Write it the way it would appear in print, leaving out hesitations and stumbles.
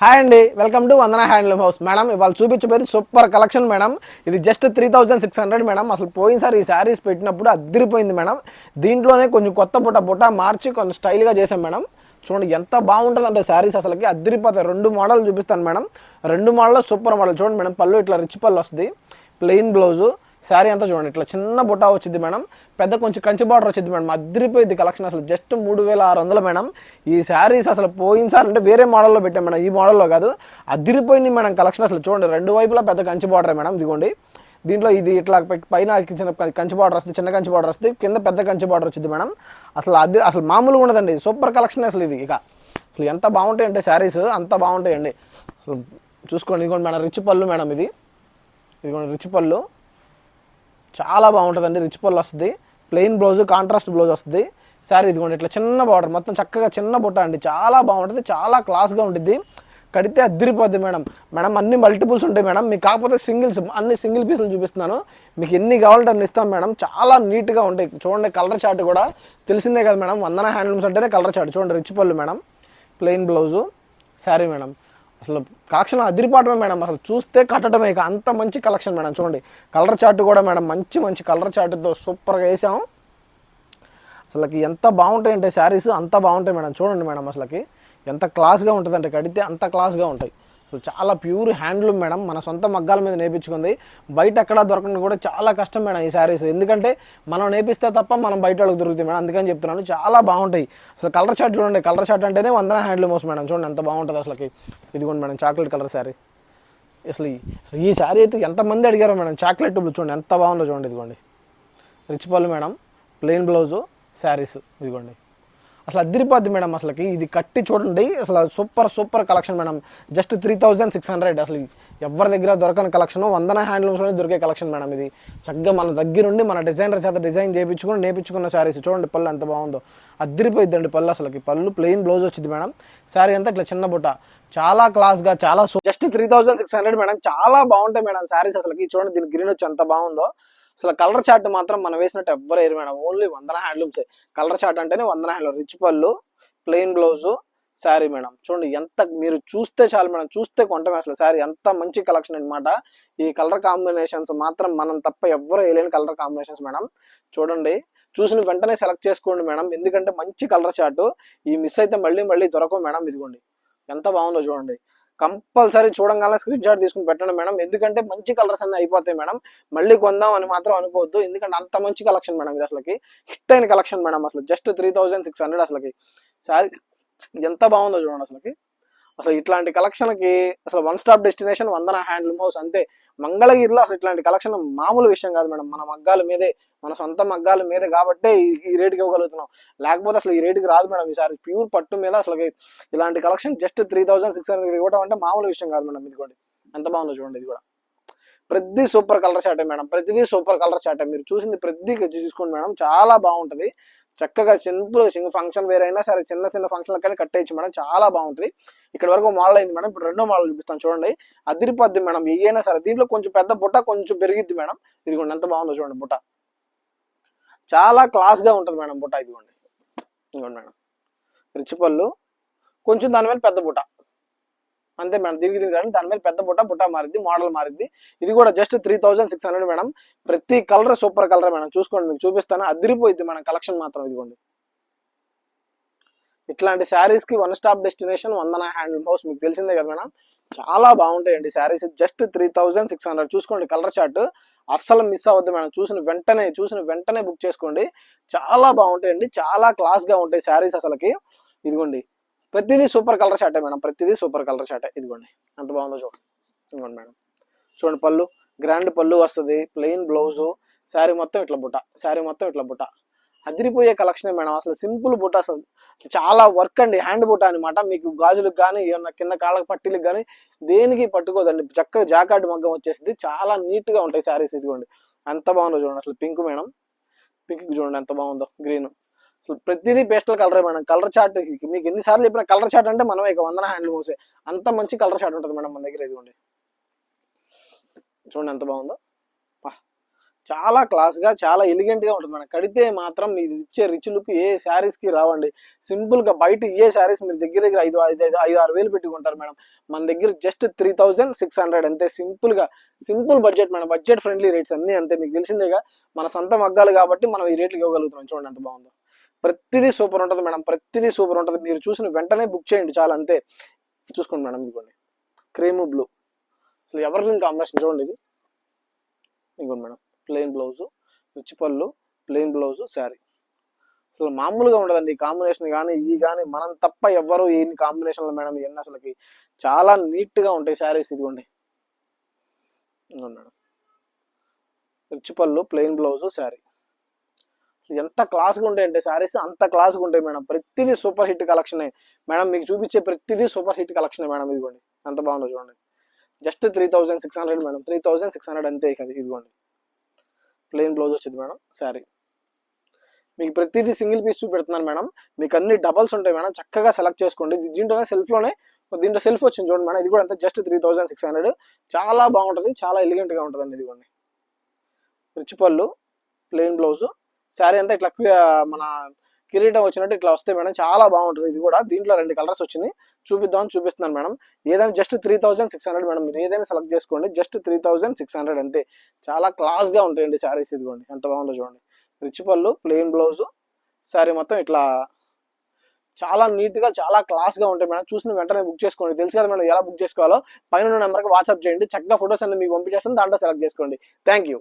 Hi అండి, welcome to Vandana handloom house. Madam ఇవాళ చూపించబోయేది super collection madam. ఇది just 3600 madam. అసలు పోయినసారి ఈ శారీస్ పెట్టినప్పుడు అద్దరిపోయింది మేడం. దీంట్లోనే కొంచెం కొత్త బుట్ట మార్చి కొంచెం స్టైల్గా చేసాం మేడం. చూడండి ఎంత బాగుంటుందంటే శారీస్ అసలుకి అద్దరిపోతాయి. రెండు మోడల్ చూపిస్తాను మేడం. రెండు మోడల్ సూపర్ మోడల్. చూడండి మేడం, పళ్ళు ఇట్లా రిచ్ పళ్ళు వస్తుంది, ప్లెయిన్ బ్లౌజు, శారీ అంతా చూడండి ఇట్లా చిన్న బుట్ట వచ్చింది మేడం. పెద్ద కొంచెం కంచి బార్డర్ వచ్చింది మేడం. అద్దరిపోయింది కలెక్షన్. అసలు జస్ట్ 3600 మేడం. ఈ శారీస్ అసలు పోయినసారి అంటే వేరే మోడల్లో పెట్టాం మేడం, ఈ మోడల్లో కాదు. అద్దరిపోయింది మేడం కలెక్షన్. అసలు చూడండి రెండు వైపులా పెద్ద కంచి బార్డర్ మేడం. ఇదిగోండి, దీంట్లో ఇది ఇట్లా పైన చిన్న కంచి బార్డర్ వస్తుంది, చిన్న కంచి బార్డర్ వస్తుంది, కింద పెద్ద కంచి బార్డర్ వచ్చింది మేడం. అసలు మామూలుగా ఉండదండి, సూపర్ కలెక్షన్ అసలు ఇది. ఇక అసలు ఎంత బాగుంటాయి అంటే శారీస్ అంత బాగుంటాయండి. అసలు చూసుకోండి, ఇదిగోండి మేడం రిచ్ పళ్ళు మేడం. ఇదిగోండి రిచ్ పళ్ళు చాలా బాగుంటుందండి. రిచ్ పళ్ళు వస్తుంది, ప్లెయిన్ బ్లౌజ్, కాంట్రాస్ట్ బ్లౌజ్ వస్తుంది. శారీ ఇదిగోండి ఇట్లా చిన్న బార్డర్, మొత్తం చక్కగా చిన్న బుట్ట అండి. చాలా బాగుంటుంది, చాలా క్లాస్గా ఉంటుంది. కడితే అద్దరిపోద్ది మేడం. అన్ని మల్టిపుల్స్ ఉంటాయి మేడం. మీకు కాకపోతే అన్ని సింగిల్ పీసులు చూపిస్తున్నాను. మీకు ఎన్ని కావాలంటే అన్ని ఇస్తాం మేడం. చాలా నీట్గా ఉంటాయి. చూడండి కలర్ చార్ట్ కూడా తెలిసిందే కదా మేడం, వందన హ్యాండ్లూమ్స్ అంటేనే కలర్ చార్ట్. చూడండి రిచ్ పళ్ళు madam, plain blouse, sari madam. అసలు కలెక్షన్ అదిరిపోవటమే మేడం. అసలు చూస్తే కట్టడమే. ఇక అంత మంచి కలెక్షన్ మేడం. చూడండి కలర్ చార్ట్ కూడా మేడం మంచి కలర్ చార్ట్తో సూపర్గా వేసాం. అసలుకి ఎంత బాగుంటాయంటే శారీస్ అంత బాగుంటాయి మేడం. చూడండి మేడం అసలుకి ఎంత క్లాస్గా ఉంటుందంటే కడితే అంత క్లాస్గా ఉంటాయి. అసలు చాలా ప్యూర్ హ్యాండ్లూమ్ మేడం. మన సొంత మగ్గాల మీద నేర్పించుకుంది. బయట ఎక్కడా దొరకడం కూడా చాలా కష్టం మేడం ఈ శారీస్. ఎందుకంటే మనం నేర్పిస్తే తప్ప మనం బయట వాళ్ళకి దొరుకుతాయి మేడం. అందుకని చెప్తున్నాను, చాలా బాగుంటాయి. అసలు కలర్ చార్ట్ చూడండి, కలర్ చార్ట్ అంటేనే వందన హ్యాండ్లూమ్ హౌస్ మేడం. చూడండి ఎంత బాగుంటుంది అసలుకి. ఇదిగోండి మేడం చాక్లెట్ కలర్ శారీ. అసలు ఈ శారీ అయితే ఎంతమంది అడిగారో మేడం. చాక్లెట్ చూడండి ఎంత బాగుందో చూడండి. ఇదిగోండి రిచ్ పళ్ళు మేడం, ప్లెయిన్ బ్లౌజు, శారీస్. ఇదిగోండి అసలు అద్దరిపోద్ది మేడం. అసలుకి ఇది కట్టి చూడండి, అసలు సూపర్ కలెక్షన్ మేడం. జస్ట్ 3600. అసలు ఎవరి దగ్గర దొరకని కలెక్షన్, వందన హ్యాండ్లూమ్స్లోనే దొరికే కలెక్షన్ మేడం. ఇది చక్కగా మన దగ్గరుండి మన డిజైనర్ చేత డిజైన్ చేయించుకుని నేర్పించుకున్న శారీస్. చూడండి పళ్ళు ఎంత బాగుందో, అద్దరిపోయిద్దండి పళ్ళు. అసలుకి పళ్ళు ప్లెయిన్ బ్లౌజ్ వచ్చింది మేడం. శారీ అంతా ఇట్లా చిన్న బుట్ట, చాలా క్లాస్గా, చాలా జస్ట్ 3600 మేడం. చాలా బాగుంటాయి మేడం శారీస్. అసలుకి చూడండి దీని గ్రీన్ వచ్చి ఎంత బాగుందో. అసలు కలర్ చార్ట్ మాత్రం మనం వేసినట్టు ఎవ్వరు వేయరు మేడం. ఓన్లీ వందన హ్యాండ్లూమ్సే. కలర్ చార్ట్ అంటేనే వందన హ్యాండ్లూమ్. రిచ్ పళ్ళు, ప్లెయిన్ బ్లౌజు, శారీ మేడం. చూడండి ఎంత మీరు చూస్తే చాలు మేడం, చూస్తే కొంటమే. అసలు శారీ అంత మంచి కలెక్షన్ అనమాట. ఈ కలర్ కాంబినేషన్స్ మాత్రం మనం తప్ప ఎవ్వరు వేయలేని కలర్ కాంబినేషన్స్ మేడం. చూడండి చూసిన వెంటనే సెలెక్ట్ చేసుకోండి మేడం, ఎందుకంటే మంచి కలర్ చార్ట్. ఈ మిస్ అయితే మళ్ళీ దొరకవు మేడం. ఇదిగోండి ఎంత బాగుందో చూడండి. కంపల్సరీ చూడంగానే స్క్రీన్ షాట్ తీసుకుని పెట్టండి మేడం, ఎందుకంటే మంచి కలర్స్ అన్నీ అయిపోతాయి మేడం. మళ్ళీ కొందాం అని మాత్రం అనుకోవద్దు, ఎందుకంటే అంత మంచి కలెక్షన్ మేడం. ఇది అసలుకి హిట్ అయిన కలెక్షన్ మేడం. అసలు జస్ట్ 3600 అసలుకి. శారీ ఎంత బాగుందో చూడండి అసలుకి. అసలు ఇట్లాంటి కలెక్షన్కి అసలు వన్ స్టాప్ డెస్టినేషన్ వందన హ్యాండ్లూమ్ హౌస్ అంతే. మంగళగిరిలో అసలు ఇట్లాంటి కలెక్షన్ మామూలు విషయం కాదు మేడం. మన మగ్గాల మీదే, మన సొంత మగ్గాల మీదే కాబట్టే ఈ రేటుకి ఇవ్వగలుగుతున్నాం. లేకపోతే అసలు ఈ రేటుకి రాదు మేడం. ఈసారి ప్యూర్ పట్టు మీద అసలు ఇలాంటి కలెక్షన్ జస్ట్ 3600 ఇవ్వడం అంటే మామూలు విషయం కాదు మేడం. ఇది కూడా ఎంత బాగుందో చూడండి. ఇది కూడా ప్రతి సూపర్ కలర్ చాటే మేడం. ప్రతిదీ సూపర్ కలర్ చాటే. మీరు చూసింది ప్రతి చూసుకోండి మేడం, చాలా బాగుంటుంది. చక్కగా సింపుల్ ఫంక్షన్ వేర్ అయినా సరే, చిన్న ఫంక్షన్లకు కానీ కట్టేయచ్చు మేడం. చాలా బాగుంటుంది. ఇక్కడ వరకు మోడల్ అయింది మేడం. ఇప్పుడు రెండో మోడల్ చూపిస్తాను చూడండి. అదిరిపోద్ది మేడం. ఏదైనా సరే దీంట్లో కొంచెం పెద్ద బుట్ట కొంచెం పెరిగిద్ది మేడం. ఇదిగోండి ఎంత బాగుందో చూడండి. బుట్ట చాలా క్లాస్గా ఉంటుంది మేడం. బుట్ట ఇదిగోండి మేడం, రిచ్ పళ్ళు, కొంచెం దాని మీద పెద్ద బుట్ట అంతే మేడం. దీనికి దాని మీద పెద్ద బుట్ట మారిద్ది, మోడల్ మారిద్ది. ఇది కూడా జస్ట్ 3600 మేడం. ప్రతి కలర్ సూపర్ కలర్ మేడం. చూసుకోండి, మీకు చూపిస్తాను, అదిరిపోయింది మేడం కలెక్షన్ మాత్రం. ఇదిగోండి ఇట్లాంటి శారీస్ కి వన్ స్టాప్ డెస్టినేషన్ వందన హ్యాండ్లూమ్ హౌస్. మీకు తెలిసిందే కదా మేడం, చాలా బాగుంటాయండి శారీస్. జస్ట్ 3600. చూసుకోండి కలర్ చార్ట్ అస్సలు మిస్ అవ్వద్దు మేడం. చూసిన వెంటనే బుక్ చేసుకోండి. చాలా బాగుంటాయండి, చాలా క్లాస్ గా ఉంటాయి శారీస్ అసలుకి. ఇదిగోండి ప్రతిదీ సూపర్ కలర్ చాటే మేడం. ప్రతిదీ సూపర్ కలర్ చాటే. ఇదిగోండి ఎంత బాగుందో చూడండి. ఇదిగోండి మేడం, చూడండి పళ్ళు గ్రాండ్ పళ్ళు వస్తుంది, ప్లెయిన్ బ్లౌజు, శారీ మొత్తం ఇట్లా బుట్ట. అదిరిపోయే కలెక్షన్ మేడం. అసలు సింపుల్ బుట్ట, అసలు చాలా వర్క్ అండి. హ్యాండ్ బుట్ట అనమాట. మీకు గాజులకు కానీ, ఏమన్నా కింద కాళ్ళకి పట్టీలకు కానీ దేనికి పట్టుకోదండి. చక్కగా జాకార్డ్ మగ్గం వచ్చేసింది. చాలా నీట్ గా ఉంటాయి శారీస్. ఇదిగోండి ఎంత బాగుందో చూడండి. అసలు పింక్ మేడం, పింక్ చూడండి ఎంత బాగుందో. గ్రీన్, అసలు ప్రతిదీ పేస్టల్ కలరే మేడం. కలర్ చార్ట్ మీకు ఎన్నిసార్లు చెప్పిన కలర్ చార్ట్ అంటే మనం ఇక వందన హ్యాండ్లూమ్ హౌసే. అంత మంచి కలర్ చార్ట్ ఉంటుంది మేడం మన దగ్గర. ఇదిగోండి చూడండి ఎంత బాగుందో. చాలా క్లాస్గా చాలా ఎలిగెంట్గా ఉంటుంది మేడం. కడితే మాత్రం ఇది ఇచ్చే రిచ్ లుక్ ఏ శారీస్కి రావండి. సింపుల్గా బయట ఏ శారీస్ మీరు దగ్గర దగ్గర 5-6 వేలు పెట్టుకుంటారు మేడం. మన దగ్గర జస్ట్ 3600 అంతే. Simple budget madam. Budget friendly rates అన్నీ అంతే. మీకు తెలిసిందేగా మన సొంత మగ్గాలు కాబట్టి మనం ఈ రేట్లకు ఇవ్వగలుగుతున్నాం. చూడండి ఎంత బాగుందో. ప్రతిదీ సూపర్ ఉంటుంది మేడం. ప్రతిదీ సూపర్ ఉంటుంది. మీరు చూసిన వెంటనే బుక్ చేయండి చాలా అంతే. చూసుకోండి మేడం. ఇదిగోండి క్రీము బ్లూ, అసలు ఎవరికైనా కాంబినేషన్ చూడండి. ఇది ఇదిగోండి మేడం ప్లెయిన్ బ్లౌజు, రిచ్ పళ్ళు, ప్లెయిన్ బ్లౌజు, శారీ. అసలు మామూలుగా ఉండదండి ఈ కాంబినేషన్ కానీ కానీ మనం తప్ప ఎవ్వరు ఎన్ని కాంబినేషన్లు మేడం ఇవన్నీ అసలుకి చాలా నీట్గా ఉంటాయి శారీస్. ఇదిగోండి మేడం రిచ్ పళ్ళు, ప్లెయిన్ బ్లౌజు, శారీ. ఎంత క్లాస్గా ఉంటాయంటే శారీస్ అంత క్లాస్గా ఉంటాయి మేడం. ప్రతిదీ సూపర్ హిట్ కలెక్షనే మేడం. మీకు చూపించే ప్రతిదీ సూపర్ హిట్ కలెక్షనే మేడం. ఇదిగోండి ఎంత బాగుందో చూడండి. Just 3600 madam. 3600 అంతే. ఇదిగోండి ప్లెయిన్ బ్లౌజ్ వచ్చింది మేడం, శారీ. మీకు ప్రతిదీ సింగిల్ పీస్ చూపెడుతున్నాను మేడం. మీకు అన్ని డబల్స్ ఉంటాయి మేడం. చక్కగా సెలెక్ట్ చేసుకోండి. దీంట్లోనే దీంట్లో సెల్ఫ్ వచ్చింది చూడండి మేడం. ఇది కూడా అంతే. జస్ట్ 3600. చాలా బాగుంటుంది. చాలా ఎలిగెంట్గా ఉంటుందండి. ఇదిగోండి రిచ్ పళ్ళు, ప్లెయిన్ బ్లౌజు, శారీ అంతా ఇట్లా మన కిరీటం వచ్చినట్టు ఇట్లా వస్తాయి మేడం. చాలా బాగుంటుంది. ఇది కూడా దీంట్లో 2 కలర్స్ వచ్చింది. చూపిస్తున్నాను మేడం. ఏదైనా జస్ట్ 3600 మేడం. మీరు ఏదైనా సెలెక్ట్ చేసుకోండి. జస్ట్ 3600 అంతే. చాలా క్లాస్గా ఉంటాయండి శారీస్. ఇదిగోండి ఎంత బాగుందో చూడండి. రిచ్ పళ్ళు, ప్లెయిన్ బ్లౌజు, శారీ మొత్తం ఇట్లా చాలా నీట్గా చాలా క్లాస్గా ఉంటాయి మేడం. చూసిన వెంటనే బుక్ చేసుకోండి. తెలుసు కదా మేడం ఎలా బుక్ చేసుకోవాలో. పైన నెంబర్కి వాట్సాప్ చేయండి. చక్కగా ఫొటోస్ అన్ని మీకు పంపించేస్తాను. దాంట్లో సెలెక్ట్ చేసుకోండి. Thank you.